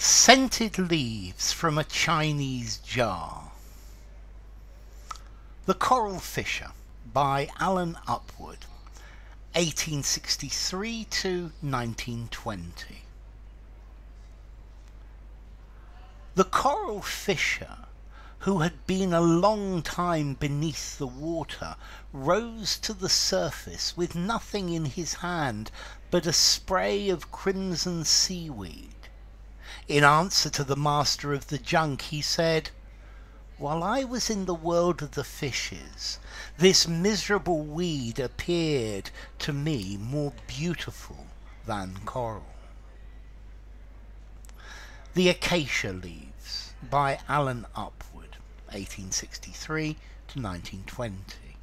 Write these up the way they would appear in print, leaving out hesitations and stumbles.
Scented Leaves from a Chinese Jar. The Coral Fisher by Alan Upward, 1863 to 1920. The coral fisher, who had been a long time beneath the water, rose to the surface with nothing in his hand but a spray of crimson seaweed. In answer to the master of the junk, he said, "While I was in the world of the fishes, this miserable weed appeared to me more beautiful than coral." The Acacia Leaves by Alan Upward, 1863 to 1920.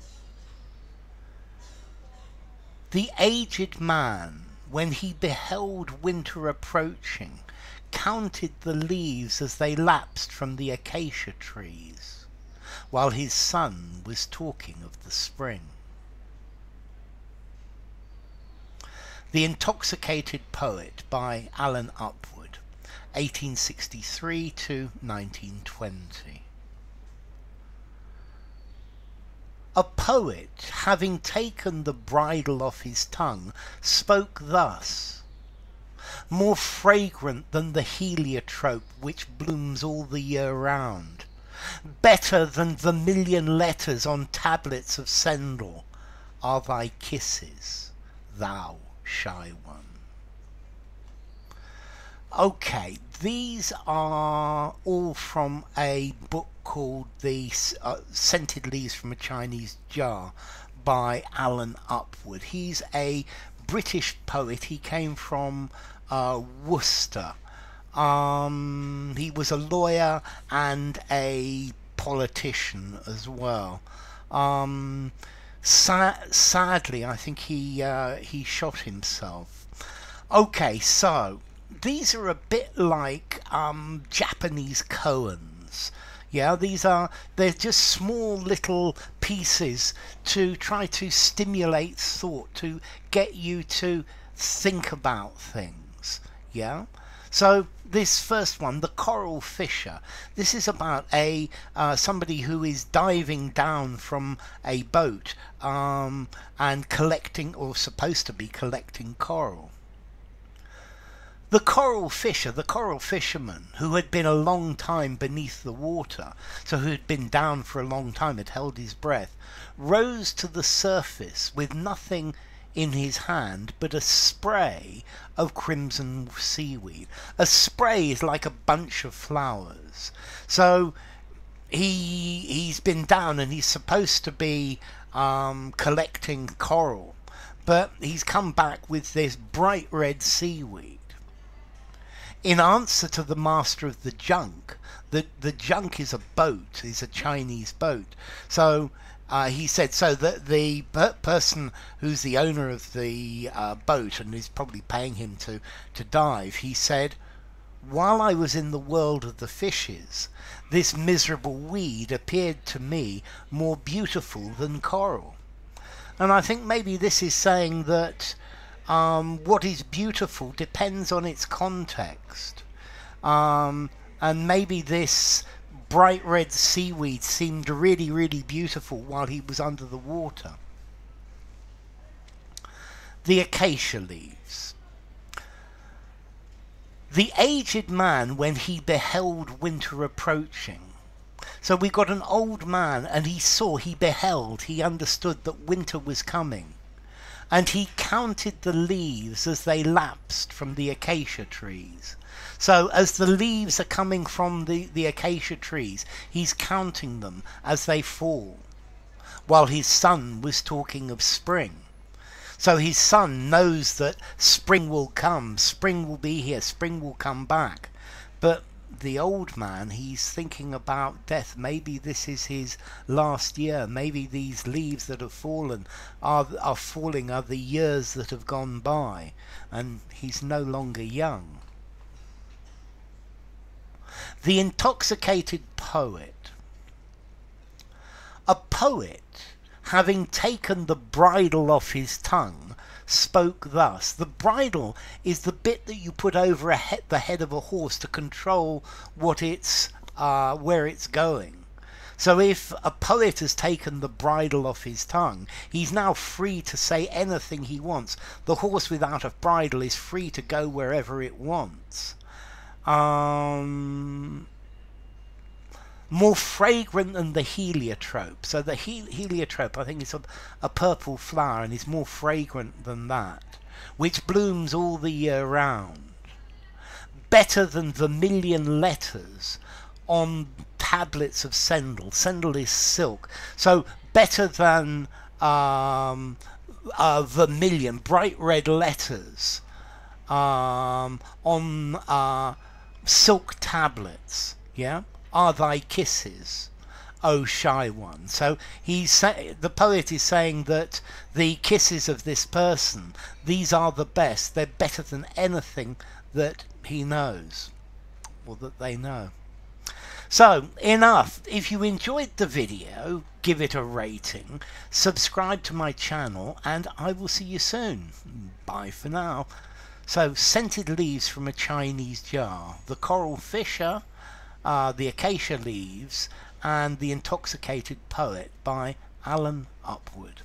The aged man, when he beheld winter approaching, counted the leaves as they lapsed from the acacia trees, while his son was talking of the spring. The Intoxicated Poet by Alan Upward, 1863 to 1920. A poet, having taken the bridle off his tongue, spoke thus: "More fragrant than the heliotrope which blooms all the year round, better than the million letters on tablets of sendal, are thy kisses, thou shy one." Okay, these are all from a book called The Scented Leaves from a Chinese Jar by Alan Upward. He's a British poet. He came from Worcester. He was a lawyer and a politician as well. Sadly, I think he shot himself. Okay, so these are a bit like Japanese koans. Yeah, they're just small little pieces to try to stimulate thought, to get you to think about things. Yeah. So this first one, the coral fisher, this is about somebody who is diving down from a boat and collecting, or supposed to be collecting, coral. The coral fisher, the coral fisherman, who had been a long time beneath the water, so who had been down for a long time, had held his breath, rose to the surface with nothing in his hand but a spray of crimson seaweed. A spray is like a bunch of flowers. So he's been down and he's supposed to be collecting coral, but he's come back with this bright red seaweed. In answer to the master of the junk, the junk is a boat, is a Chinese boat. So he said, so that the person who's the owner of the boat and is probably paying him to dive, he said, "While I was in the world of the fishes, this miserable weed appeared to me more beautiful than coral." And I think maybe this is saying that what is beautiful depends on its context. And maybe this bright red seaweed seemed really, really beautiful while he was under the water. The Acacia Leaves. The aged man, when he beheld winter approaching. So we got an old man, and he beheld, he understood that winter was coming. And he counted the leaves as they lapsed from the acacia trees. So as the leaves are coming from the acacia trees, he's counting them as they fall, while his son was talking of spring. So his son knows that spring will come, spring will be here, spring will come back. But the old man, he's thinking about death. Maybe this is his last year. Maybe these leaves that have fallen are the years that have gone by, and he's no longer young. The Intoxicated Poet. A poet, having taken the bridle off his tongue, spoke thus. The bridle is the bit that you put over the head of a horse to control what it's where it's going. So if a poet has taken the bridle off his tongue, he's now free to say anything he wants. The horse without a bridle is free to go wherever it wants. More fragrant than the heliotrope. So the heliotrope, I think, is a purple flower and is more fragrant than that, which blooms all the year round. Better than vermilion letters on tablets of sendal. Sendal is silk. So better than vermilion, bright red letters on silk tablets. Yeah, are thy kisses, O shy one. So the poet is saying that the kisses of this person, these are the best. They're better than anything that he knows, or that they know. So, enough. If you enjoyed the video, give it a rating, subscribe to my channel, and I will see you soon. Bye for now. So, Scented Leaves from a Chinese Jar, the Coral Fisher, the Acacia Leaves, and the Intoxicated Poet by Alan Upward.